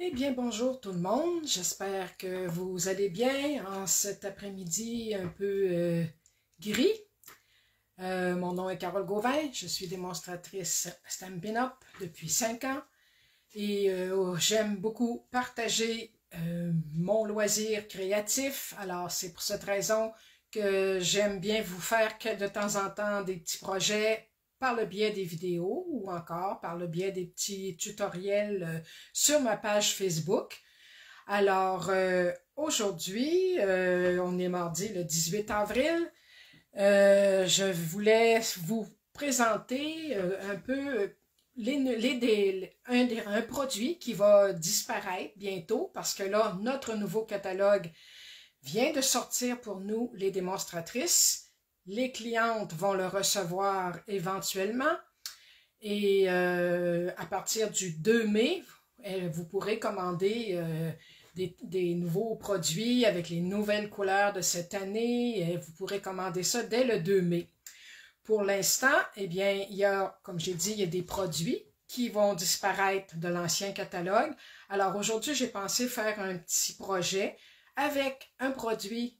Eh bien, bonjour tout le monde. J'espère que vous allez bien en cet après-midi un peu gris. Mon nom est Carole Gauvin. Je suis démonstratrice Stampin' Up depuis 5 ans et j'aime beaucoup partager mon loisir créatif. Alors, c'est pour cette raison que j'aime bien vous faire de temps en temps des petits projets par le biais des vidéos ou encore par le biais des petits tutoriels sur ma page Facebook. Alors, aujourd'hui, on est mardi le 18 avril. Je voulais vous présenter un peu un produit qui va disparaître bientôt parce que là, notre nouveau catalogue vient de sortir pour nous, les démonstratrices. Les clientes vont le recevoir éventuellement et à partir du 2 mai, vous pourrez commander des nouveaux produits avec les nouvelles couleurs de cette année. Vous pourrez commander ça dès le 2 mai. Pour l'instant, eh bien, il y a, comme j'ai dit, il y a des produits qui vont disparaître de l'ancien catalogue. Alors aujourd'hui, j'ai pensé faire un petit projet avec un produit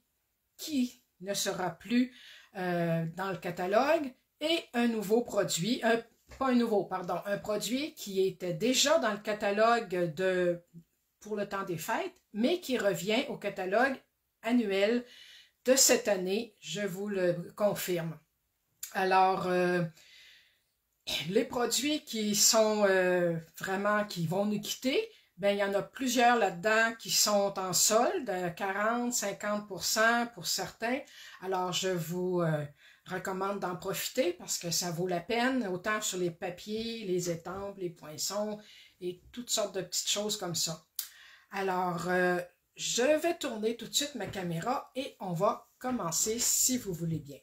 qui ne sera plus dans le catalogue et un nouveau produit, un produit qui était déjà dans le catalogue pour le temps des fêtes, mais qui revient au catalogue annuel de cette année, je vous le confirme. Alors, les produits qui sont qui vont nous quitter, ben, il y en a plusieurs là-dedans qui sont en solde, 40-50% pour certains. Alors, je vous recommande d'en profiter parce que ça vaut la peine, autant sur les papiers, les étampes, les poinçons et toutes sortes de petites choses comme ça. Alors, je vais tourner tout de suite ma caméra et on va commencer si vous voulez bien.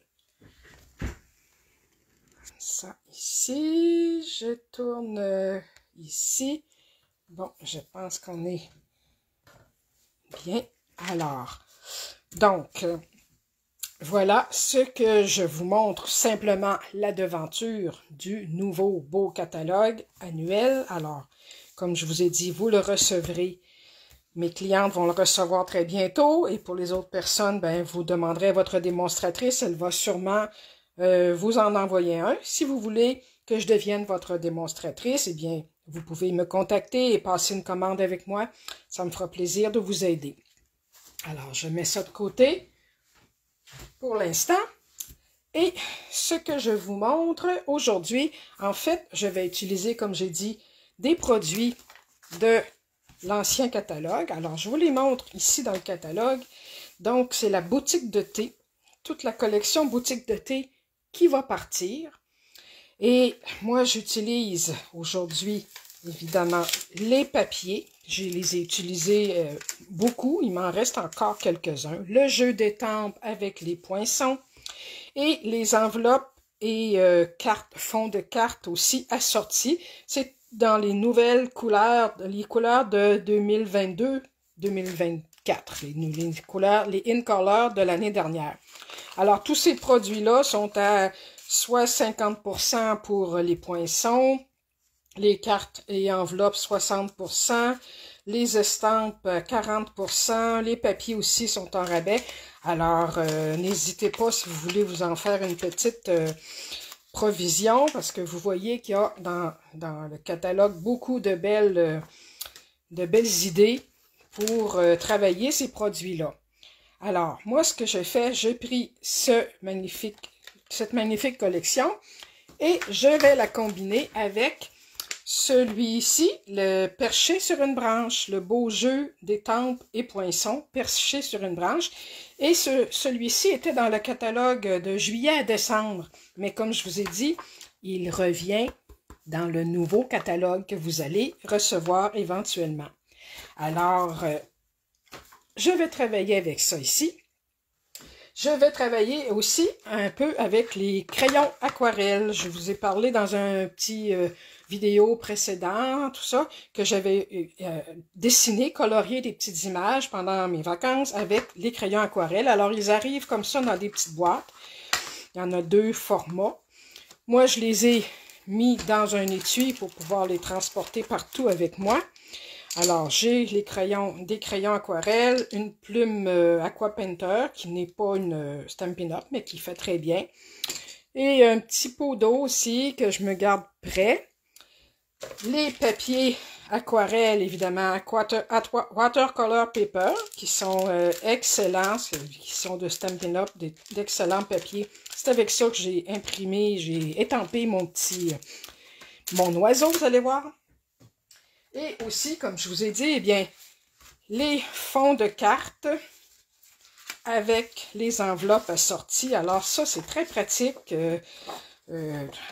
Ça ici, je tourne ici. Bon, je pense qu'on est bien. Alors, donc, voilà ce que je vous montre, simplement la devanture du nouveau beau catalogue annuel. Alors, comme je vous ai dit, vous le recevrez. Mes clientes vont le recevoir très bientôt et pour les autres personnes, ben, vous demanderez à votre démonstratrice, elle va sûrement vous en envoyer un. Si vous voulez que je devienne votre démonstratrice, eh bien, vous pouvez me contacter et passer une commande avec moi. Ça me fera plaisir de vous aider. Alors, je mets ça de côté pour l'instant. Et ce que je vous montre aujourd'hui, en fait, je vais utiliser, comme j'ai dit, des produits de l'ancien catalogue. Alors, je vous les montre ici dans le catalogue. Donc, c'est la boutique de thé, toute la collection boutique de thé qui va partir. Et moi, j'utilise aujourd'hui, évidemment, les papiers. Je les ai utilisés beaucoup. Il m'en reste encore quelques-uns. Le jeu d'étampes avec les poinçons et les enveloppes et fonds de cartes aussi assortis. C'est dans les nouvelles couleurs, les couleurs de 2022-2024, les couleurs, les in-color de l'année dernière. Alors, tous ces produits-là sont à soit 50% pour les poinçons, les cartes et enveloppes 60%, les estampes 40%, les papiers aussi sont en rabais. Alors, n'hésitez pas si vous voulez vous en faire une petite provision, parce que vous voyez qu'il y a dans le catalogue beaucoup de belles idées pour travailler ces produits-là. Alors, moi, ce que j'ai fait, j'ai pris cette magnifique collection et je vais la combiner avec celui-ci, le perché sur une branche, le beau jeu d'étampes et poinçons, perché sur une branche. Et celui-ci était dans le catalogue de juillet à décembre. Mais comme je vous ai dit, il revient dans le nouveau catalogue que vous allez recevoir éventuellement. Alors, je vais travailler avec ça ici. Je vais travailler aussi un peu avec les crayons aquarelles. Je vous ai parlé dans un petit vidéo précédent, tout ça, que j'avais dessiné, colorié des petites images pendant mes vacances avec les crayons aquarelles. Alors, ils arrivent comme ça dans des petites boîtes. Il y en a 2 formats. Moi, je les ai mis dans un étui pour pouvoir les transporter partout avec moi. Alors, j'ai des crayons aquarelle, une plume Aqua Painter, qui n'est pas une Stampin' Up, mais qui fait très bien. Et un petit pot d'eau aussi, que je me garde prêt. Les papiers aquarelle, évidemment, watercolor paper, qui sont excellents, qui sont de Stampin' Up, d'excellents papiers. C'est avec ça que j'ai imprimé, j'ai étampé mon oiseau, vous allez voir. Et aussi, comme je vous ai dit, eh bien, les fonds de cartes avec les enveloppes assorties. Alors ça, c'est très pratique.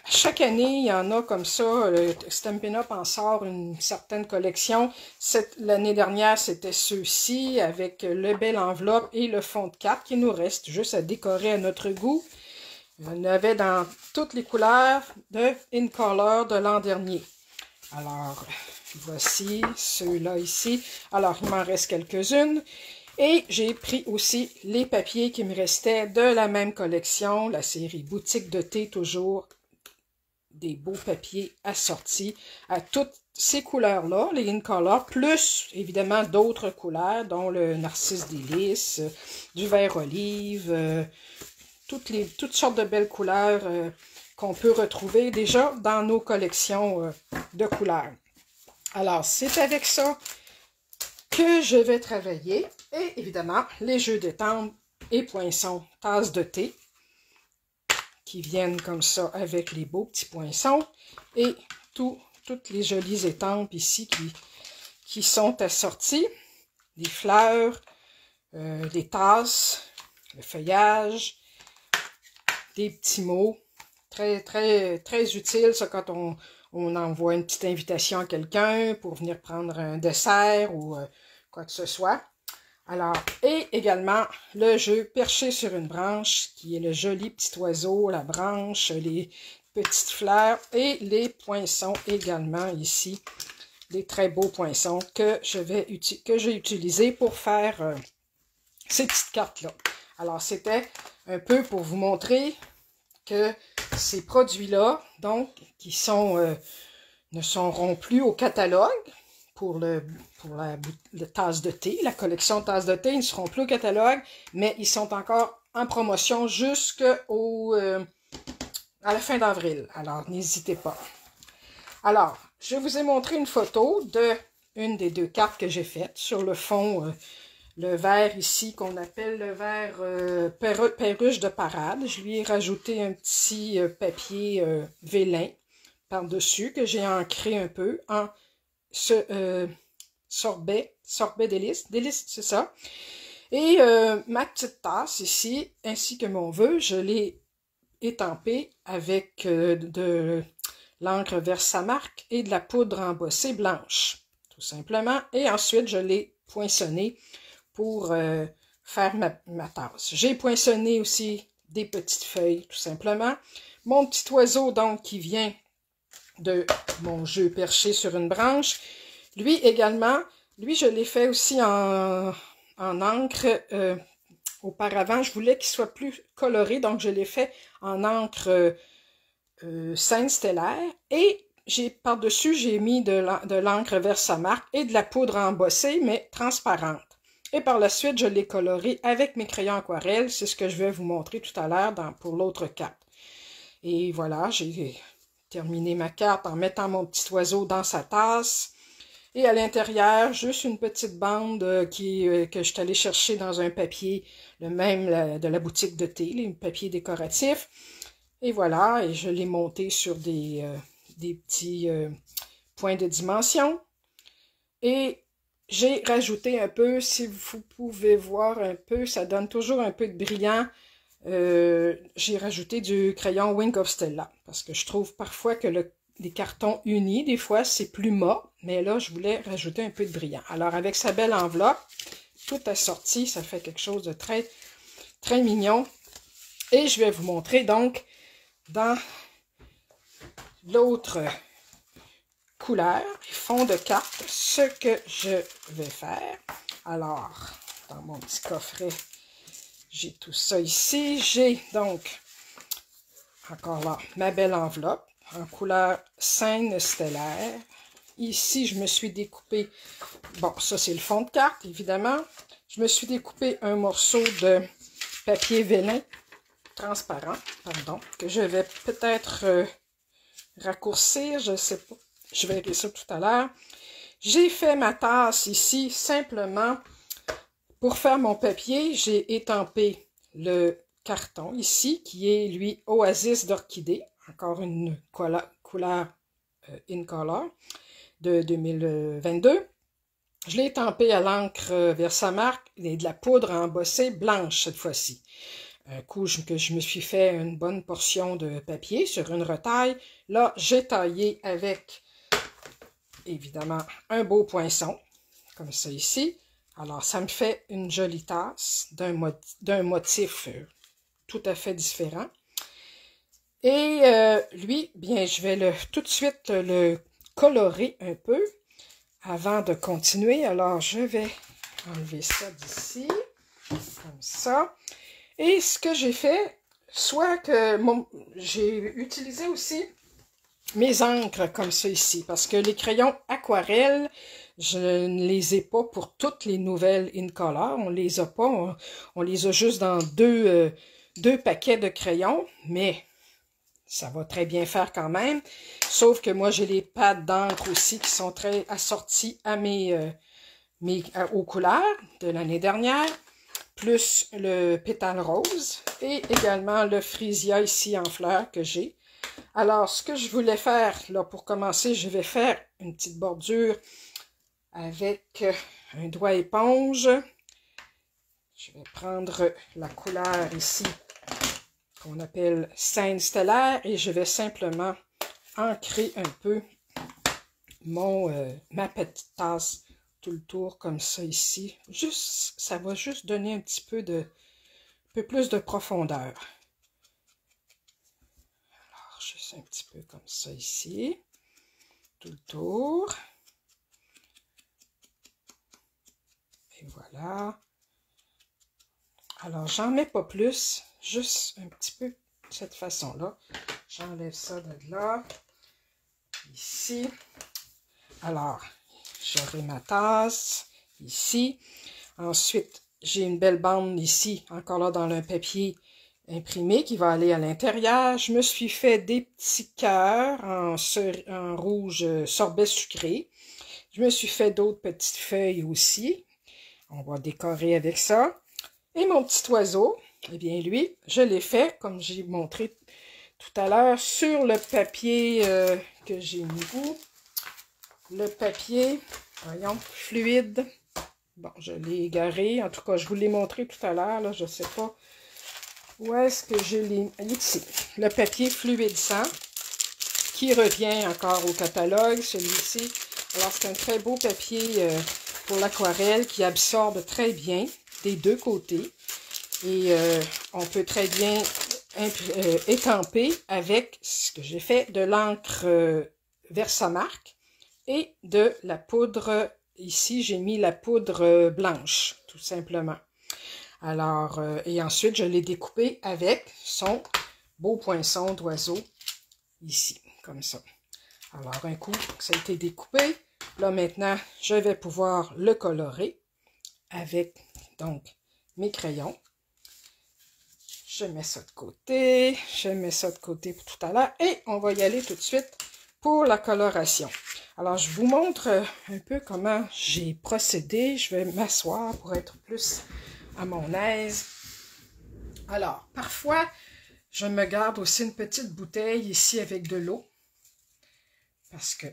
Chaque année, il y en a comme ça. Stampin' Up en sort une certaine collection. L'année dernière, c'était ceux-ci avec le bel enveloppe et le fond de carte qui nous reste juste à décorer à notre goût. Il y en avait dans toutes les couleurs de In Color de l'an dernier. Alors, voici ceux-là ici. Alors, il m'en reste quelques-unes. Et j'ai pris aussi les papiers qui me restaient de la même collection, la série Boutique de thé, toujours des beaux papiers assortis à toutes ces couleurs-là, les In Color, plus évidemment d'autres couleurs, dont le Narcisse délice, du vert olive, toutes sortes de belles couleurs qu'on peut retrouver déjà dans nos collections de couleurs. Alors, c'est avec ça que je vais travailler. Et évidemment, les jeux d'étampes et poinçons, tasses de thé, qui viennent comme ça avec les beaux petits poinçons. Et toutes les jolies étampes ici qui sont assorties. Les fleurs, les tasses, le feuillage, des petits mots. Très, très, très utile, ça, quand on envoie une petite invitation à quelqu'un pour venir prendre un dessert ou quoi que ce soit. Alors, et également le jeu perché sur une branche, qui est le joli petit oiseau, la branche, les petites fleurs et les poinçons également ici. Des très beaux poinçons que j'ai utilisés pour faire ces petites cartes-là. Alors, c'était un peu pour vous montrer que ces produits-là, donc, qui ne seront plus au catalogue pour la tasse de thé, la collection tasse de thé, ils ne seront plus au catalogue, mais ils sont encore en promotion jusqu'à la fin d'avril. Alors, n'hésitez pas. Alors, je vous ai montré une photo de une des deux cartes que j'ai faites sur le fond, le vert ici qu'on appelle le vert perruche de parade. Je lui ai rajouté un petit papier vélin par-dessus que j'ai ancré un peu en sorbet délice, c'est ça. Et ma petite tasse ici, ainsi que mon vœu, je l'ai étampé avec de l'encre Versamark et de la poudre embossée blanche, tout simplement. Et ensuite, je l'ai poinçonné pour faire ma tasse. J'ai poinçonné aussi des petites feuilles, tout simplement. Mon petit oiseau, donc, qui vient de mon jeu perché sur une branche. Lui également, je l'ai fait aussi en encre. Auparavant, je voulais qu'il soit plus coloré, donc je l'ai fait en encre Scène stellaire. Et par-dessus, j'ai mis de l'encre Versamark et de la poudre embossée, mais transparente. Et par la suite, je l'ai coloré avec mes crayons aquarelle. C'est ce que je vais vous montrer tout à l'heure pour l'autre carte. Et voilà, j'ai terminé ma carte en mettant mon petit oiseau dans sa tasse. Et à l'intérieur, juste une petite bande que je suis allée chercher dans un papier, le même de la boutique de thé, les papiers décoratifs. Et voilà, et je l'ai monté sur des petits points de dimension. Et j'ai rajouté un peu, si vous pouvez voir un peu, ça donne toujours un peu de brillant. J'ai rajouté du crayon Wink of Stella, parce que je trouve parfois que les cartons unis, des fois, c'est plus mat, mais là, je voulais rajouter un peu de brillant. Alors, avec sa belle enveloppe, tout assorti, ça fait quelque chose de très, très mignon. Et je vais vous montrer donc dans l'autre couleur, fond de carte, ce que je vais faire. Alors, dans mon petit coffret, j'ai tout ça ici. J'ai donc, encore là, ma belle enveloppe en couleur Scène stellaire. ici, je me suis découpé, bon, ça c'est le fond de carte, évidemment. Je me suis découpé un morceau de papier vélin transparent, pardon, que je vais peut-être raccourcir, je ne sais pas. Je verrai ça tout à l'heure. J'ai fait ma tasse ici, simplement, pour faire mon papier, j'ai étampé le carton ici, qui est, lui, Oasis d'orchidée, encore une couleur Incolor de 2022. Je l'ai étampé à l'encre Versamark et de la poudre embossée blanche cette fois-ci. Un coup que je me suis fait une bonne portion de papier sur une retaille. Là, j'ai taillé avec, évidemment, un beau poinçon, comme ça ici. Alors, ça me fait une jolie tasse d'un motif tout à fait différent. Et lui, bien, je vais tout de suite le colorer un peu avant de continuer. Alors, je vais enlever ça d'ici, comme ça. Et ce que j'ai fait, soit que j'ai utilisé aussi mes encres comme ça ici, parce que les crayons aquarelles, je ne les ai pas pour toutes les nouvelles Incolor. On les a pas, on les a juste dans deux paquets de crayons, mais ça va très bien faire quand même. Sauf que moi, j'ai les pads d'encre aussi qui sont très assortis à aux couleurs de l'année dernière, plus le pétale rose et également le frisia ici en fleurs que j'ai. Alors, ce que je voulais faire, là, pour commencer, je vais faire une petite bordure avec un doigt éponge. Je vais prendre la couleur ici qu'on appelle scène stellaire et je vais simplement ancrer un peu ma petite tasse tout le tour comme ça ici. Juste, ça va juste donner un petit peu plus de profondeur. Alors, juste un petit peu comme ça ici, tout le tour. Et voilà. Alors, j'en mets pas plus, juste un petit peu de cette façon-là. J'enlève ça de là, ici. Alors, j'aurai ma tasse ici. Ensuite, j'ai une belle bande ici, encore là dans le papier imprimé qui va aller à l'intérieur. Je me suis fait des petits cœurs en rouge sorbet sucré. Je me suis fait d'autres petites feuilles aussi. On va décorer avec ça. Et mon petit oiseau, eh bien lui, je l'ai fait, comme j'ai montré tout à l'heure, sur le papier que j'ai mis où? Le papier, voyons, fluide. Bon, je l'ai égaré. En tout cas, je vous l'ai montré tout à l'heure. Là, je ne sais pas où est-ce que je l'ai... Ici, le papier fluidissant qui revient encore au catalogue, celui-ci. Alors, c'est un très beau papier pour l'aquarelle qui absorbe très bien des deux côtés. Et on peut très bien étamper avec ce que j'ai fait de l'encre Versamark et de la poudre. Ici, j'ai mis la poudre blanche, tout simplement. Alors, et ensuite, je l'ai découpé avec son beau poinçon d'oiseau, ici, comme ça. Alors, un coup, ça a été découpé. Là, maintenant, je vais pouvoir le colorer avec, donc, mes crayons. Je mets ça de côté, je mets ça de côté pour tout à l'heure, et on va y aller tout de suite pour la coloration. Alors, je vous montre un peu comment j'ai procédé. Je vais m'asseoir pour être plus à mon aise. Alors, parfois, je me garde aussi une petite bouteille ici avec de l'eau, parce que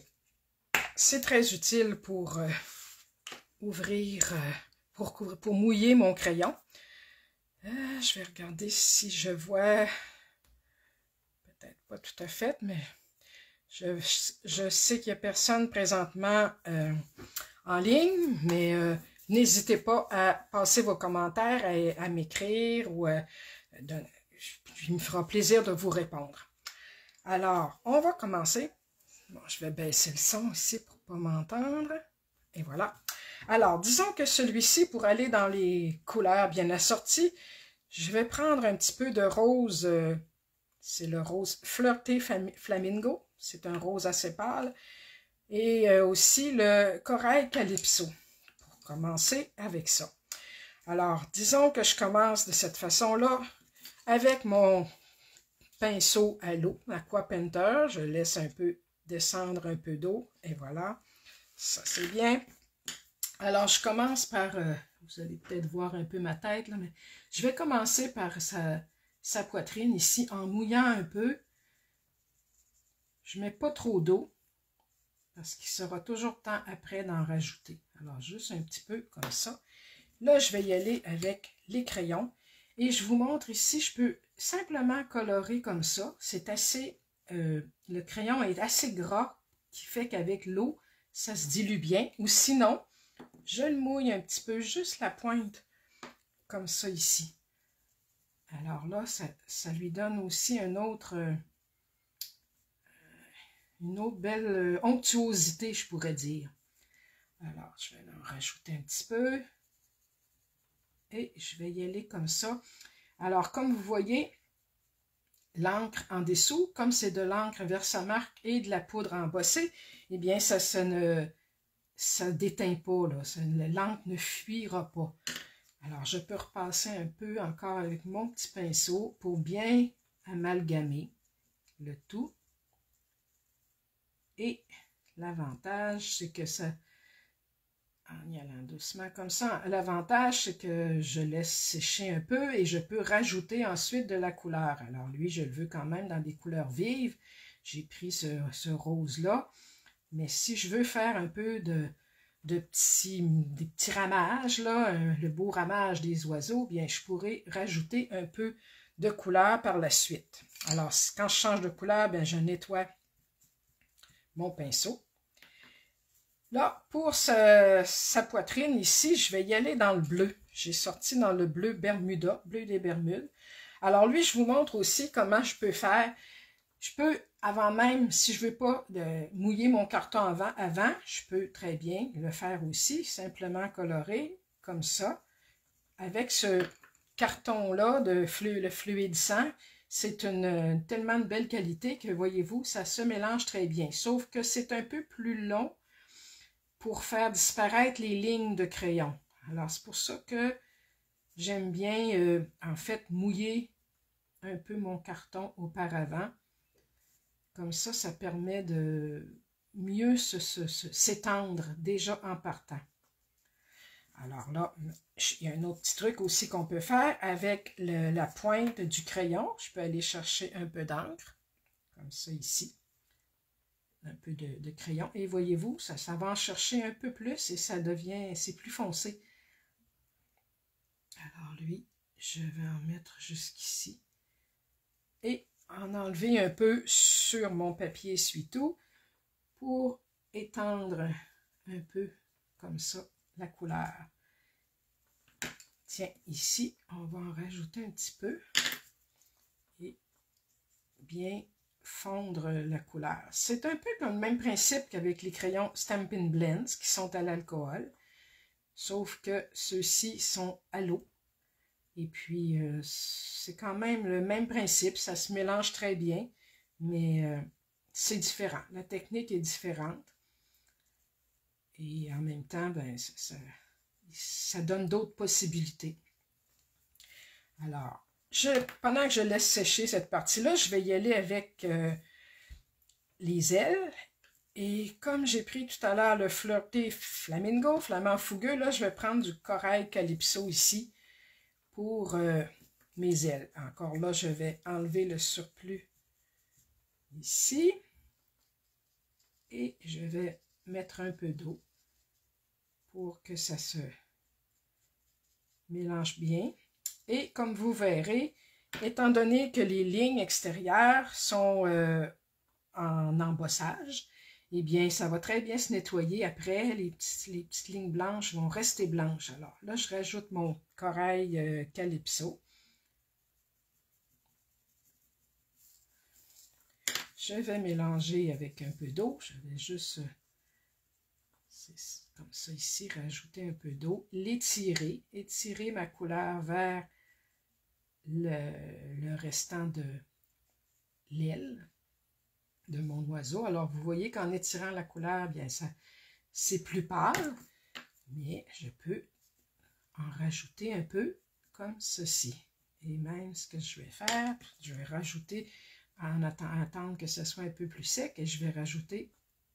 c'est très utile pour pour mouiller mon crayon. Je vais regarder si je vois, peut-être pas tout à fait, mais je sais qu'il n'y a personne présentement en ligne, mais n'hésitez pas à passer vos commentaires, à m'écrire, ou il me fera plaisir de vous répondre. Alors, on va commencer. Bon, je vais baisser le son ici pour ne pas m'entendre. Et voilà. Alors, disons que celui-ci, pour aller dans les couleurs bien assorties, je vais prendre un petit peu de rose, c'est le rose Flirté Flamingo, c'est un rose assez pâle. et aussi le corail calypso, pour commencer avec ça. Alors, disons que je commence de cette façon-là, avec mon pinceau à l'eau, Aqua Painter, je laisse un peu descendre un peu d'eau, et voilà, ça c'est bien. Alors, je commence par, vous allez peut-être voir un peu ma tête, là, mais je vais commencer par sa poitrine ici, en mouillant un peu. Je ne mets pas trop d'eau, parce qu'il sera toujours temps après d'en rajouter. Alors, juste un petit peu comme ça. Là, je vais y aller avec les crayons. Et je vous montre ici, je peux simplement colorer comme ça. C'est assez, le crayon est assez gras, qui fait qu'avec l'eau, ça se dilue bien. Ou sinon, je le mouille un petit peu, juste la pointe, comme ça ici. Alors là, ça lui donne aussi une autre belle onctuosité, je pourrais dire. Alors, je vais en rajouter un petit peu. Et je vais y aller comme ça. Alors, comme vous voyez, l'encre en dessous, comme c'est de l'encre Versamark et de la poudre embossée, eh bien, ça ne déteint pas, l'encre ne fuira pas. Alors, je peux repasser un peu encore avec mon petit pinceau pour bien amalgamer le tout. Et l'avantage, c'est que ça, en y allant doucement comme ça, l'avantage, c'est que je laisse sécher un peu et je peux rajouter ensuite de la couleur. Alors lui, je le veux quand même dans des couleurs vives. J'ai pris ce rose-là. Mais si je veux faire un peu des petits ramages, là, le beau ramage des oiseaux, bien, je pourrais rajouter un peu de couleur par la suite. Alors, quand je change de couleur, bien, je nettoie mon pinceau. Là, pour sa poitrine ici, je vais y aller dans le bleu. J'ai sorti dans le bleu Bermuda, bleu des Bermudes. Alors lui, je vous montre aussi comment je peux faire. Je peux, avant même, si je ne veux pas mouiller mon carton avant, je peux très bien le faire aussi, simplement colorer comme ça. Avec ce carton-là, le fluide sang, c'est tellement de belle qualité que, voyez-vous, ça se mélange très bien. Sauf que c'est un peu plus long pour faire disparaître les lignes de crayon. Alors, c'est pour ça que j'aime bien, en fait, mouiller un peu mon carton auparavant. Comme ça permet de mieux s'étendre déjà en partant. Alors là, il y a un autre petit truc aussi qu'on peut faire avec la pointe du crayon. Je peux aller chercher un peu d'encre, comme ça ici. Un peu de crayon. Et voyez-vous, ça va en chercher un peu plus et c'est plus foncé. Alors lui, je vais en mettre jusqu'ici. Et en enlever un peu sur mon papier essuie-tout pour étendre un peu comme ça la couleur. Tiens, ici, on va en rajouter un petit peu et bien fondre la couleur. C'est un peu comme le même principe qu'avec les crayons Stampin' Blends qui sont à l'alcool, sauf que ceux-ci sont à l'eau. Et puis, c'est quand même le même principe, ça se mélange très bien, mais c'est différent. La technique est différente. Et en même temps, ben, ça donne d'autres possibilités. Alors, pendant que je laisse sécher cette partie-là, je vais y aller avec les ailes. Et comme j'ai pris tout à l'heure le Flirté Flamingo, flamant fougueux, là, je vais prendre du corail calypso ici pour mes ailes. Encore là, je vais enlever le surplus ici. Et je vais mettre un peu d'eau pour que ça se mélange bien. Et comme vous verrez, étant donné que les lignes extérieures sont en embossage, eh bien, ça va très bien se nettoyer après. Les petites lignes blanches vont rester blanches. Alors là, je rajoute mon corail calypso. Je vais mélanger avec un peu d'eau. Je vais juste, comme ça ici, rajouter un peu d'eau. Étirer ma couleur vers le restant de l'aile. de mon oiseau. Alors, vous voyez qu'en étirant la couleur, bien, ça, c'est plus pâle, mais je peux en rajouter un peu comme ceci. Et même ce que je vais faire, je vais rajouter, en attendre que ce soit un peu plus sec, et je vais rajouter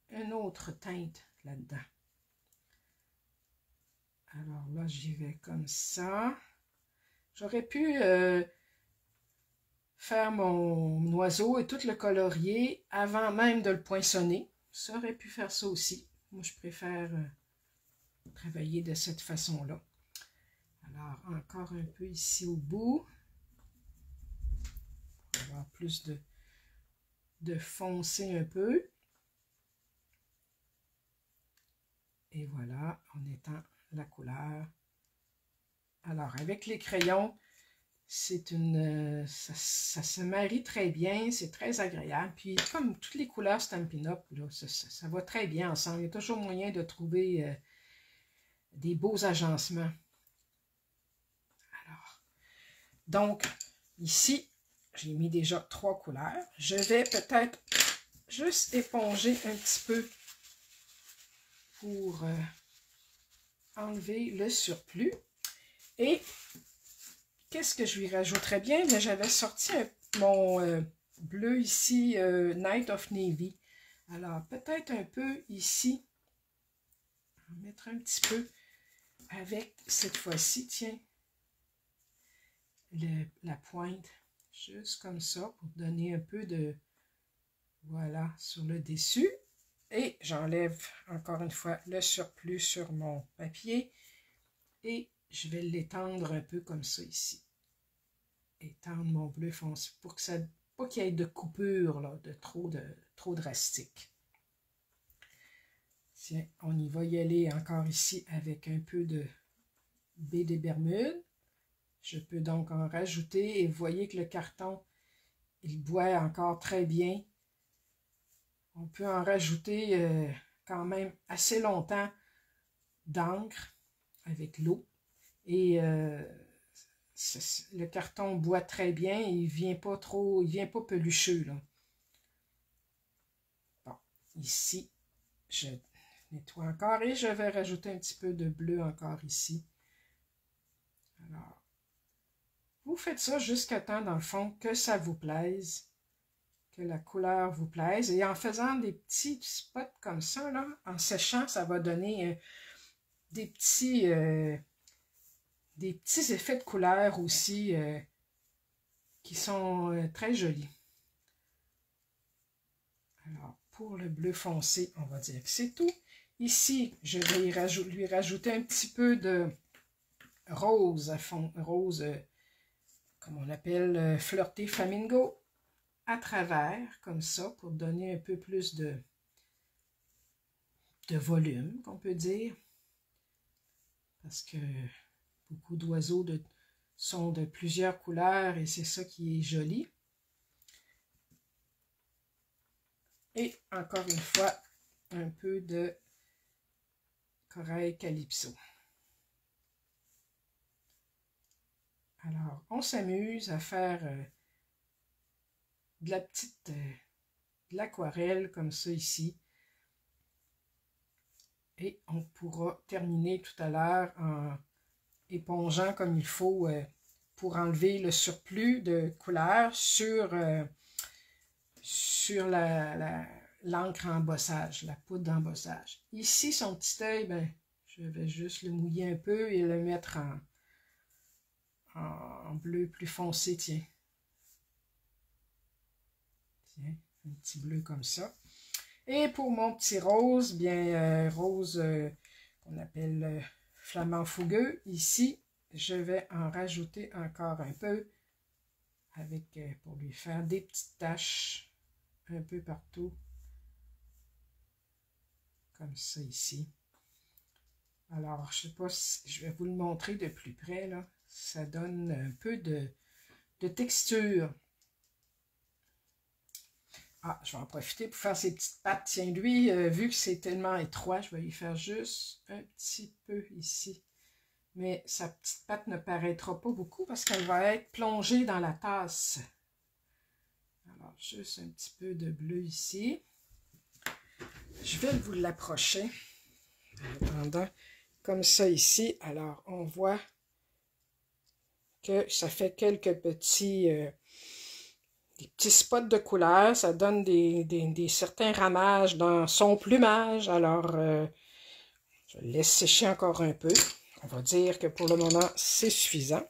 une autre teinte là-dedans. Alors là, j'y vais comme ça. J'aurais pu faire mon oiseau et tout le colorier avant même de le poinçonner. Ça aurait pu faire ça aussi. Moi, je préfère travailler de cette façon-là. Alors, encore un peu ici au bout. Pour avoir plus de foncer un peu. Et voilà, en étant la couleur. Alors, avec les crayons, c'est une, ça se marie très bien, c'est très agréable. Puis, comme toutes les couleurs Stampin' Up, là, ça va très bien ensemble. Il y a toujours moyen de trouver des beaux agencements. Alors, donc, ici, j'ai mis déjà 3 couleurs. Je vais peut-être juste éponger un petit peu pour enlever le surplus. Et qu'est-ce que je lui rajouterais bien? J'avais sorti mon bleu ici, Night of Navy. Alors, peut-être un peu ici. On va mettre un petit peu avec, cette fois-ci, tiens, la pointe. Juste comme ça, pour donner un peu de, voilà, sur le dessus. Et j'enlève encore une fois le surplus sur mon papier. Et je vais l'étendre un peu comme ça ici. Étendre mon bleu foncé pour que ça, pas qu'il y ait de coupure là, de trop drastique. Tiens, on y va y aller encore ici avec un peu de baie des Bermudes. Je peux donc en rajouter et vous voyez que le carton, il boit encore très bien. On peut en rajouter quand même assez longtemps d'encre avec l'eau. Et le carton boit très bien, il vient pas pelucheux, là. Bon, ici, je nettoie encore et je vais rajouter un petit peu de bleu encore ici. Alors, vous faites ça jusqu'à temps, dans le fond, que ça vous plaise, que la couleur vous plaise. Et en faisant des petits spots comme ça, là, en séchant, ça va donner des petits effets de couleur aussi qui sont très jolis. Alors, pour le bleu foncé, on va dire que c'est tout. Ici, je vais lui rajouter un petit peu de rose à fond, rose, comme on appelle, flirté flamingo, à travers, comme ça, pour donner un peu plus de volume, qu'on peut dire. Parce que beaucoup d'oiseaux sont de plusieurs couleurs et c'est ça qui est joli. Et encore une fois, un peu de corail calypso. Alors, on s'amuse à faire de l'aquarelle comme ça ici. Et on pourra terminer tout à l'heure en épongeant comme il faut pour enlever le surplus de couleur sur l'encre embossage, la poudre d'embossage. Ici, son petit œil, ben, je vais juste le mouiller un peu et le mettre en bleu plus foncé, tiens. Tiens, un petit bleu comme ça. Et pour mon petit rose, bien rose qu'on appelle flamant fougueux, ici, je vais en rajouter encore un peu avec pour lui faire des petites taches un peu partout. Comme ça ici. Alors, je ne sais pas si je vais vous le montrer de plus près, là. Ça donne un peu de texture. Ah, je vais en profiter pour faire ces petites pattes. Tiens, lui, vu que c'est tellement étroit, je vais lui faire juste un petit peu ici. Mais sa petite patte ne paraîtra pas beaucoup parce qu'elle va être plongée dans la tasse. Alors, Alors, juste un petit peu de bleu ici. Je vais vous l'approcher. En attendant, comme ça ici. Alors, on voit que ça fait quelques petits, des petits spots de couleur. Ça donne des certains ramages dans son plumage. Alors, je le laisse sécher encore un peu. On va dire que pour le moment, c'est suffisant.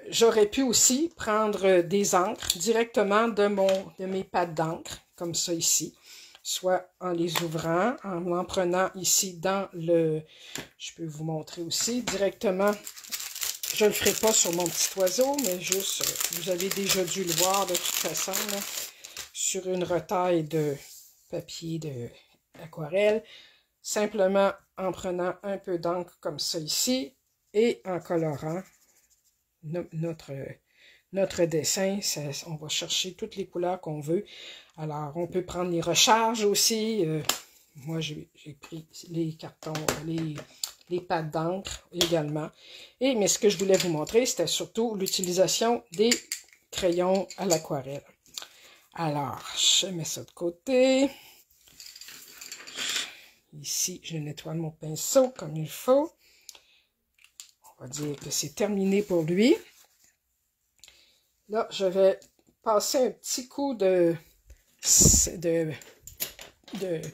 J'aurais pu aussi prendre des encres directement de mes pattes d'encre, comme ça ici. Soit en les ouvrant, en prenant ici dans le... Je peux vous montrer aussi directement. Je ne le ferai pas sur mon petit oiseau, mais juste, vous avez déjà dû le voir de toute façon, là, sur une retaille de papier d'aquarelle. Simplement en prenant un peu d'encre comme ça ici et en colorant notre dessin. On va chercher toutes les couleurs qu'on veut. Alors, on peut prendre les recharges aussi. Moi, j'ai pris les cartons, les pattes d'encre également. Mais ce que je voulais vous montrer, c'était surtout l'utilisation des crayons à l'aquarelle. Alors, je mets ça de côté. Ici, je nettoie mon pinceau comme il faut. On va dire que c'est terminé pour lui. Là, je vais passer un petit coup de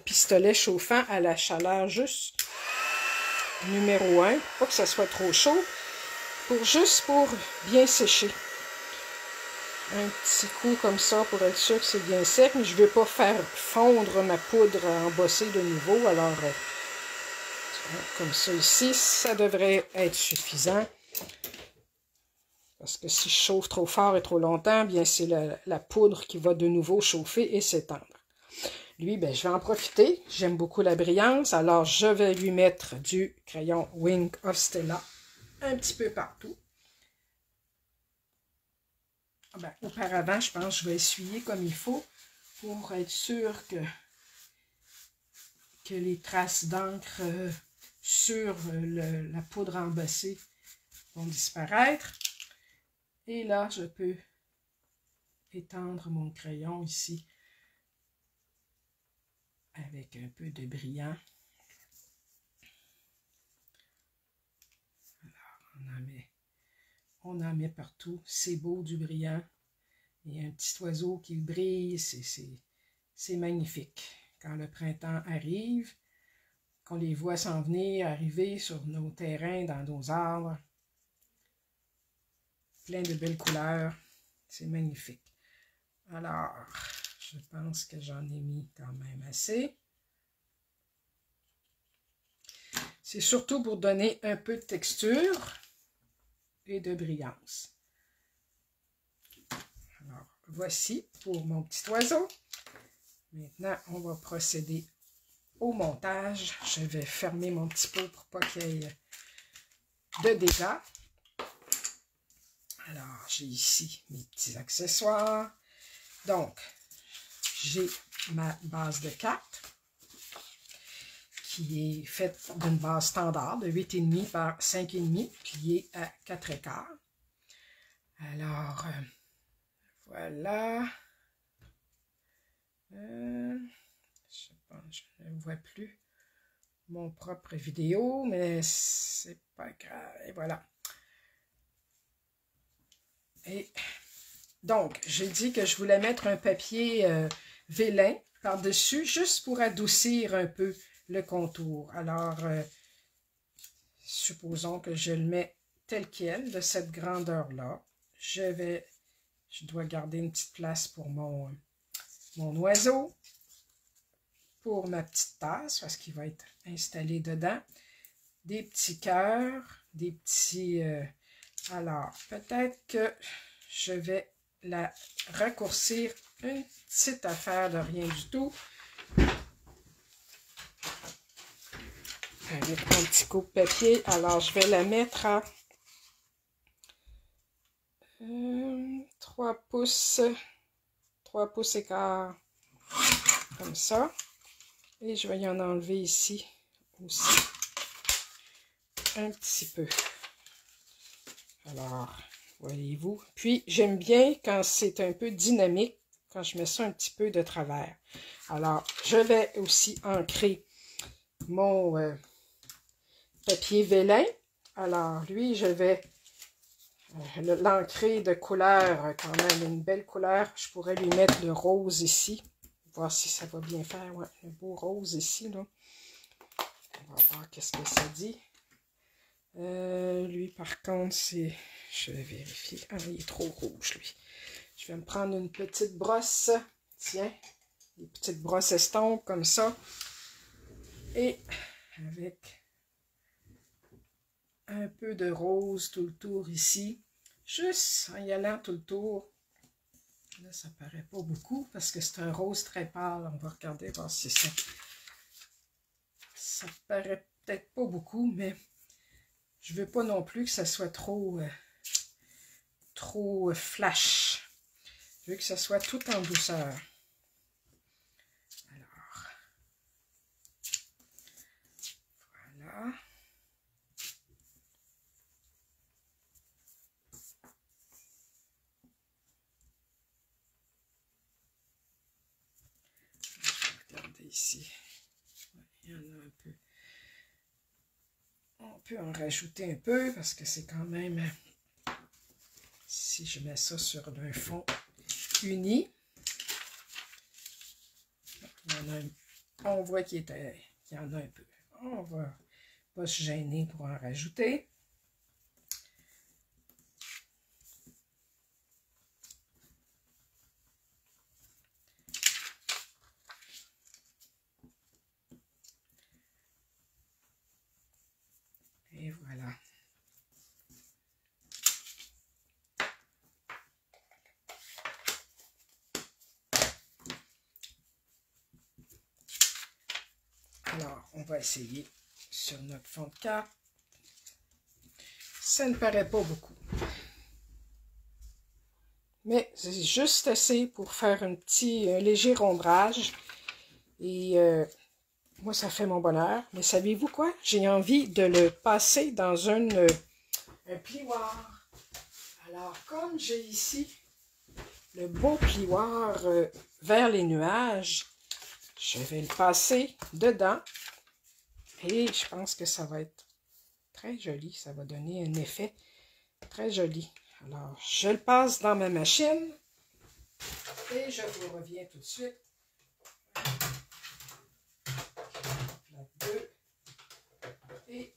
pistolet chauffant à la chaleur juste numéro 1, pas que ça soit trop chaud, juste pour bien sécher. Un petit coup comme ça pour être sûr que c'est bien sec, mais je ne veux pas faire fondre ma poudre embossée de nouveau, alors comme ça ici, ça devrait être suffisant. Parce que si je chauffe trop fort et trop longtemps, bien c'est la poudre qui va de nouveau chauffer et s'étendre. Lui, ben, je vais en profiter. J'aime beaucoup la brillance, alors je vais lui mettre du crayon Wing of Stella un petit peu partout. Ben, auparavant, je pense que je vais essuyer comme il faut pour être sûr que les traces d'encre sur la poudre embossée vont disparaître. Et là, je peux étendre mon crayon ici avec un peu de brillant. Alors, on en met partout. C'est beau du brillant. Il y a un petit oiseau qui brille. C'est magnifique. Quand le printemps arrive, qu'on les voit s'en venir, arriver sur nos terrains, dans nos arbres. Plein de belles couleurs. C'est magnifique. Alors, je pense que j'en ai mis quand même assez. C'est surtout pour donner un peu de texture et de brillance. Alors, voici pour mon petit oiseau. Maintenant, on va procéder au montage. Je vais fermer mon petit pot pour pas qu'il y ait de dégâts. Alors, j'ai ici mes petits accessoires. Donc, j'ai ma base de cartes qui est faite d'une base standard de 8,5 par 5,5, pliée à 4,25. Alors, voilà. Je ne vois plus mon propre vidéo, mais c'est pas grave. Et voilà. Et donc, j'ai dit que je voulais mettre un papier vélin par-dessus, juste pour adoucir un peu le contour. Alors, supposons que je le mets tel quel, de cette grandeur-là. Je dois garder une petite place pour mon oiseau, pour ma petite tasse, parce qu'il va être installé dedans. Des petits cœurs, des petits... alors, peut-être que je vais la raccourcir une petite affaire de rien du tout. Avec mon petit coupe-papier. Alors, je vais la mettre à 3 pouces et quart, comme ça. Et je vais y en enlever ici aussi un petit peu. Alors, voyez-vous. Puis, j'aime bien quand c'est un peu dynamique, quand je mets ça un petit peu de travers. Alors, je vais aussi ancrer mon papier vélin. Alors, lui, je vais l'ancrer de couleur, quand même une belle couleur. Je pourrais lui mettre le rose ici. Voir si ça va bien faire. Ouais, le beau rose ici, là. On va voir qu'est-ce que ça dit. Lui, par contre, c'est... Je vais vérifier. Ah, il est trop rouge, lui. Je vais me prendre une petite brosse. Tiens, des petites brosses estampes comme ça. Et avec un peu de rose tout le tour ici. Juste en y allant tout le tour. Là, ça paraît pas beaucoup parce que c'est un rose très pâle. On va regarder, voir si ça... Ça paraît peut-être pas beaucoup, mais je veux pas non plus que ça soit trop flash. Je veux que ça soit tout en douceur. Alors, voilà. Je vais regarder ici. Il y en a un peu. On peut en rajouter un peu parce que c'est quand même... Si je mets ça sur un fond uni, il y en a un, on voit qu'il y en a un peu. On va pas se gêner pour en rajouter. Et voilà. Alors, on va essayer sur notre fond de carte. Ça ne paraît pas beaucoup. Mais c'est juste assez pour faire un léger ombrage. Et moi, ça fait mon bonheur. Mais savez-vous quoi? J'ai envie de le passer dans un plioir. Alors, comme j'ai ici le beau plioir vers les nuages, je vais le passer dedans. Et je pense que ça va être très joli. Ça va donner un effet très joli. Alors, je le passe dans ma machine. Et je vous reviens tout de suite. La 2. Et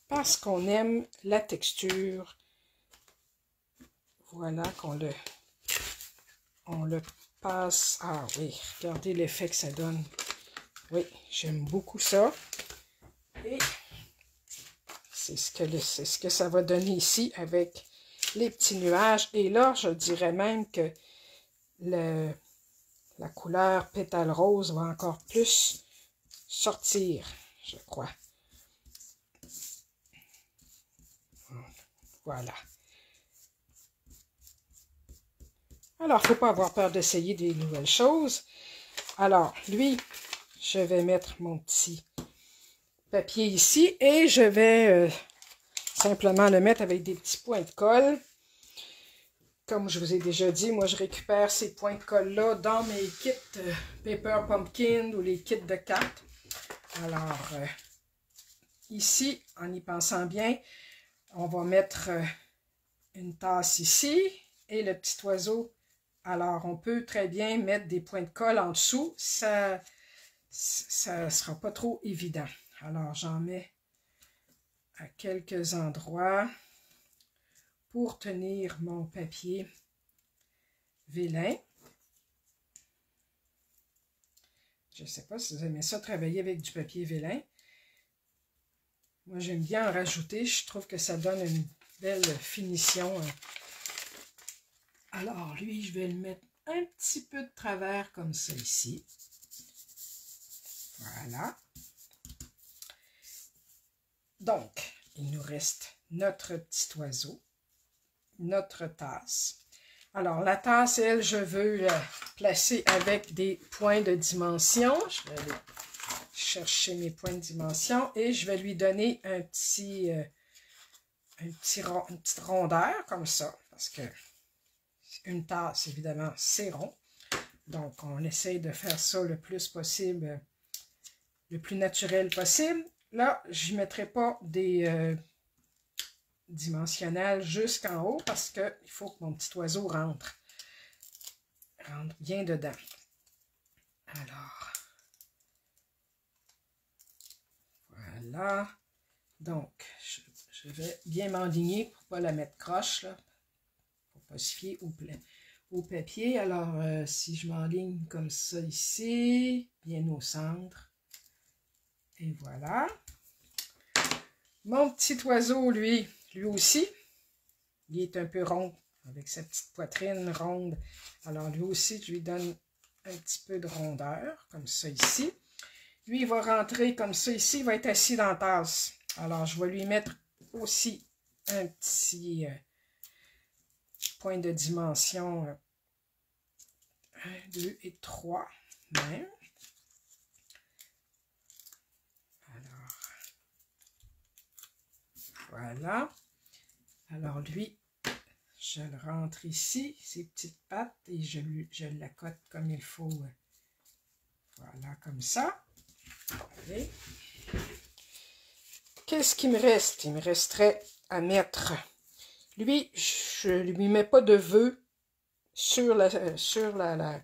parce qu'on aime la texture, voilà qu'on le passe. Ah oui, regardez l'effet que ça donne. Oui, j'aime beaucoup ça. Et c'est ce que ça va donner ici avec les petits nuages. Et là, je dirais même que la couleur pétale rose va encore plus sortir, je crois. Voilà. Alors, il ne faut pas avoir peur d'essayer des nouvelles choses. Alors, lui, je vais mettre mon petit papier ici et je vais simplement le mettre avec des petits points de colle. Comme je vous ai déjà dit, moi, je récupère ces points de colle-là dans mes kits Paper Pumpkin ou les kits de cartes. Alors, ici, en y pensant bien, on va mettre une tasse ici et le petit oiseau. Alors, on peut très bien mettre des points de colle en dessous. Ça ne sera pas trop évident. Alors, j'en mets à quelques endroits pour tenir mon papier vélin. Je ne sais pas si vous aimez ça, travailler avec du papier vélin. Moi, j'aime bien en rajouter. Je trouve que ça donne une belle finition. Alors, lui, je vais le mettre un petit peu de travers comme ça ici. Voilà. Donc, il nous reste notre petit oiseau, notre tasse. Alors, la tasse, elle, je veux la placer avec des points de dimension. Je vais aller chercher mes points de dimension et je vais lui donner une petite rondeur comme ça. Parce que une tasse, évidemment, c'est rond. Donc, on essaye de faire ça le plus possible, le plus naturel possible. Là, je ne mettrai pas des dimensionnels jusqu'en haut parce qu'il faut que mon petit oiseau rentre bien dedans. Alors, voilà. Donc, je vais bien m'enligner pour ne pas la mettre croche, là, pour ne pas se fier au papier. Alors, si je m'enligne comme ça ici, bien au centre, et voilà. Mon petit oiseau, lui aussi, il est un peu rond, avec sa petite poitrine ronde. Alors, lui aussi, je lui donne un petit peu de rondeur, comme ça ici. Lui, il va rentrer comme ça ici, il va être assis dans la tasse. Alors, je vais lui mettre aussi un petit point de dimension 1, 2 et 3 même. Alors, voilà. Alors, lui, je le rentre ici, ses petites pattes, et je l'accote comme il faut. Voilà, comme ça. Allez. Qu'est-ce qu'il me reste? Il me resterait à mettre... Lui, je ne lui mets pas de vœux sur la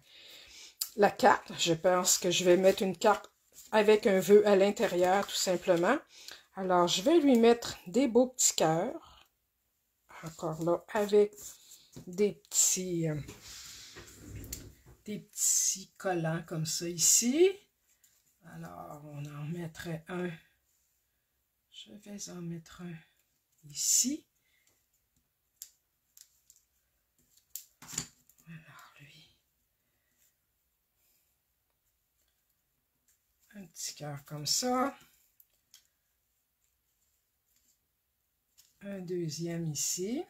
carte. Je pense que je vais mettre une carte avec un vœu à l'intérieur, tout simplement. Alors, je vais lui mettre des beaux petits cœurs. Encore là, avec des petits collants comme ça ici. Alors, on en mettrait un. Je vais en mettre un ici. Alors, lui. Un petit cœur comme ça. Un deuxième ici.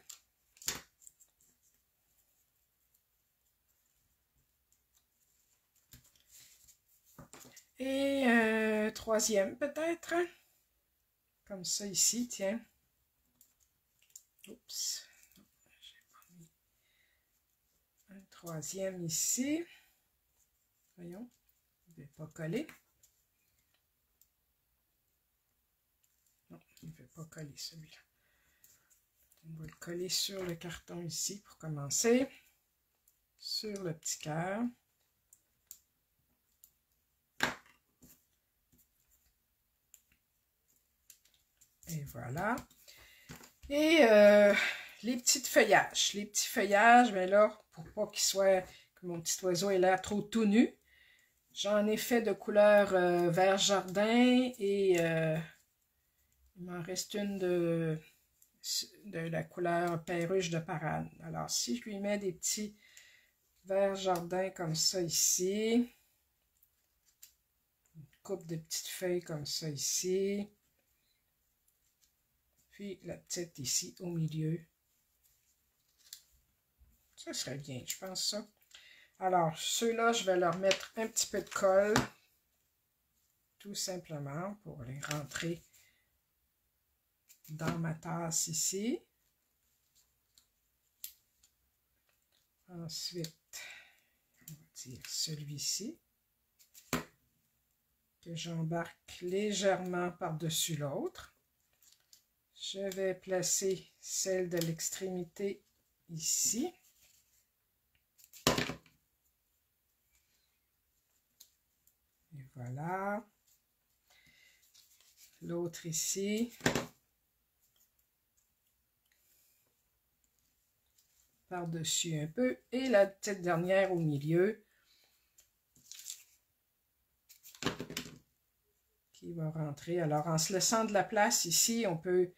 Et un troisième peut-être. Comme ça ici, tiens. Oups. J'ai pas mis. Un troisième ici. Voyons. Il ne veut pas coller. Non, il ne veut pas coller celui-là. On va le coller sur le carton ici pour commencer. Sur le petit cœur. Et voilà. Et les petits feuillages, mais là, pour pas qu'il soit, que mon petit oiseau ait l'air trop tout nu, j'en ai fait de couleur vert jardin et il m'en reste une de la couleur perruche de parade. Alors, si je lui mets des petits vert jardin comme ça ici, une coupe de petites feuilles comme ça ici, puis la petite ici au milieu. Ça serait bien, je pense ça. Alors, ceux-là, je vais leur mettre un petit peu de colle, tout simplement, pour les rentrer dans ma tasse ici. Ensuite, on va dire celui-ci, que j'embarque légèrement par-dessus l'autre. Je vais placer celle de l'extrémité ici. Et voilà. L'autre ici. Par-dessus un peu. Et la petite dernière au milieu. Qui va rentrer. Alors, en se laissant de la place ici, on peut...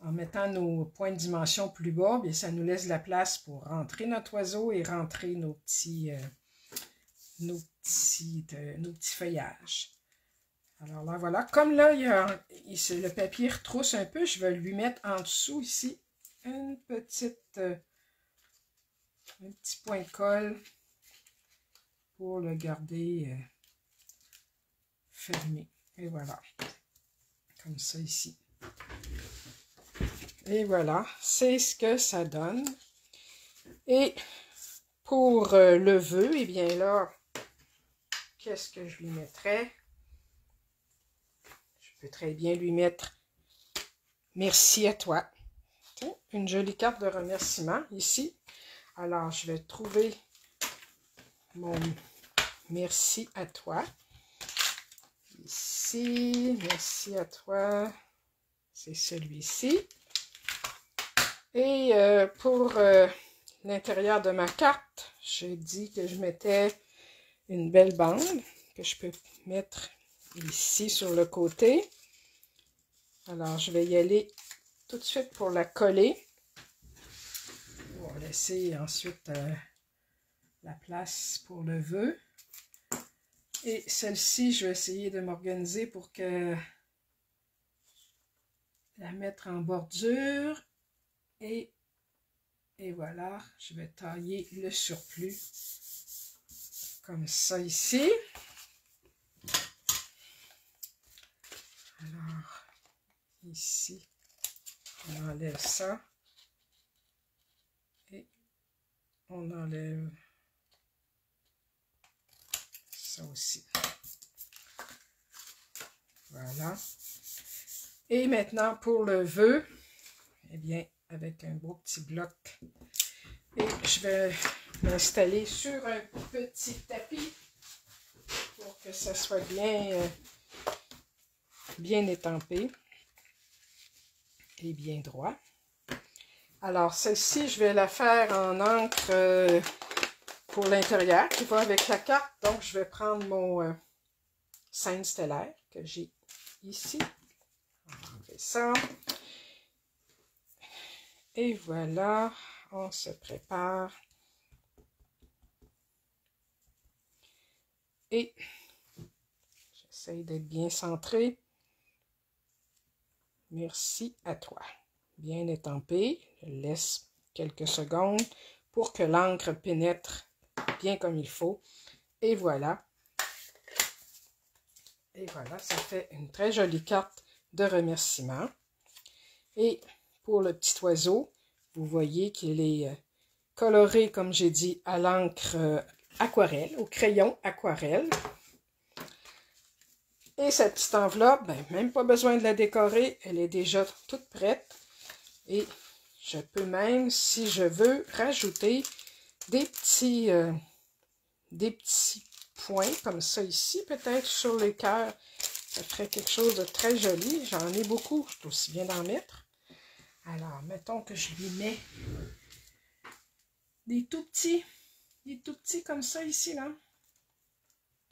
en mettant nos points de dimension plus bas, bien, ça nous laisse de la place pour rentrer notre oiseau et rentrer nos petits feuillages. Alors là, voilà. Comme là, le papier retrousse un peu, je vais lui mettre en dessous ici une petite un petit point de colle pour le garder fermé. Et voilà, comme ça ici. Et voilà, c'est ce que ça donne. Et pour le vœu, eh bien là, qu'est-ce que je lui mettrais? Je peux très bien lui mettre « Merci à toi ». Une jolie carte de remerciement ici. Alors, je vais trouver mon « Merci à toi ». Ici, « Merci à toi ». C'est celui-ci. Et pour l'intérieur de ma carte, j'ai dit que je mettais une belle bande que je peux mettre ici sur le côté. Alors, je vais y aller tout de suite pour la coller. On va laisser ensuite la place pour le vœu. Et celle-ci, je vais essayer de m'organiser pour que la mettre en bordure. Et voilà, je vais tailler le surplus comme ça ici. Alors, ici, on enlève ça. Et on enlève ça aussi. Voilà. Et maintenant, pour le vœu, eh bien, avec un beau petit bloc. Et je vais m'installer sur un petit tapis pour que ça soit bien étampé et bien droit. Alors, celle-ci, je vais la faire en encre pour l'intérieur qui va avec la carte. Donc, je vais prendre mon scène stellaire que j'ai ici. On va enlever ça. Et voilà, on se prépare. Et j'essaie d'être bien centré. Merci à toi. Bien étampé. Je laisse quelques secondes pour que l'encre pénètre bien comme il faut. Et voilà. Et voilà, ça fait une très jolie carte de remerciement. Et pour le petit oiseau, vous voyez qu'il est coloré, comme j'ai dit, à l'encre aquarelle, au crayon aquarelle. Et cette petite enveloppe, ben, même pas besoin de la décorer, elle est déjà toute prête. Et je peux même, si je veux, rajouter des petits points comme ça ici, peut-être sur les cœurs. Ça ferait quelque chose de très joli. J'en ai beaucoup, je peux aussi bien d'en mettre. Alors, mettons que je lui mets des tout petits comme ça ici, là,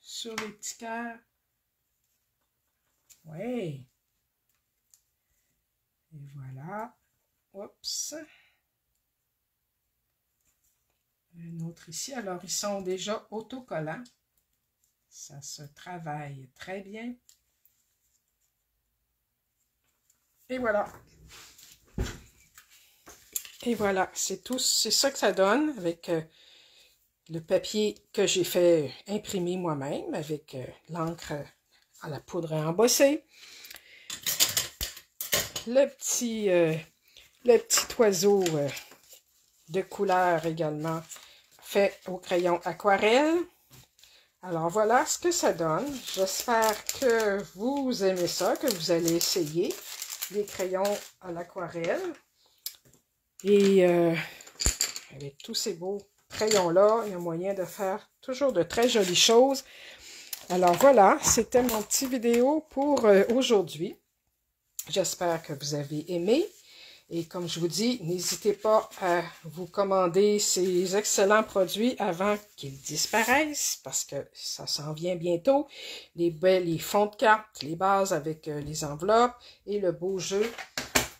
sur les petits cœurs. Oui. Et voilà. Oups. Un autre ici. Alors, ils sont déjà autocollants. Ça se travaille très bien. Et voilà. Et voilà, c'est tout, c'est ça que ça donne avec le papier que j'ai fait imprimer moi-même avec l'encre à la poudre à embosser. Le petit oiseau de couleur également fait au crayon aquarelle. Alors voilà ce que ça donne. J'espère que vous aimez ça, que vous allez essayer les crayons à l'aquarelle. Et avec tous ces beaux crayons-là, il y a moyen de faire toujours de très jolies choses. Alors voilà, c'était mon petit vidéo pour aujourd'hui. J'espère que vous avez aimé. Et comme je vous dis, n'hésitez pas à vous commander ces excellents produits avant qu'ils disparaissent, parce que ça s'en vient bientôt. Les fonds de cartes, les bases avec les enveloppes et le beau jeu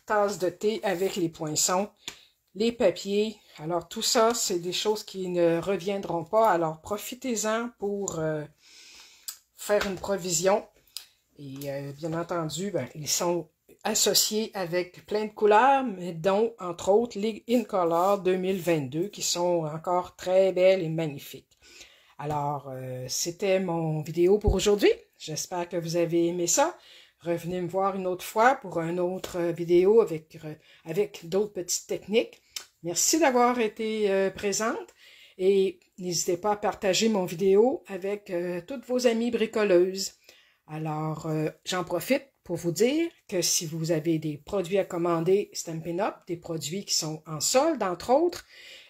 tasse de thé avec les poinçons, les papiers. Alors tout ça, c'est des choses qui ne reviendront pas. Alors profitez-en pour faire une provision. Et bien entendu, ben, ils sont associés avec plein de couleurs, mais dont, entre autres, les In Color 2022, qui sont encore très belles et magnifiques. Alors, c'était mon vidéo pour aujourd'hui. J'espère que vous avez aimé ça. Revenez me voir une autre fois pour une autre vidéo avec d'autres petites techniques. Merci d'avoir été présente et n'hésitez pas à partager mon vidéo avec toutes vos amies bricoleuses. Alors, j'en profite pour vous dire que si vous avez des produits à commander Stampin' Up, des produits qui sont en solde, entre autres,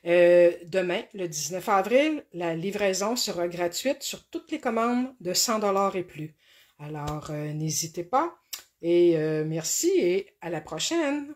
demain, le 19 avril, la livraison sera gratuite sur toutes les commandes de 100 $ et plus. Alors, n'hésitez pas et merci et à la prochaine!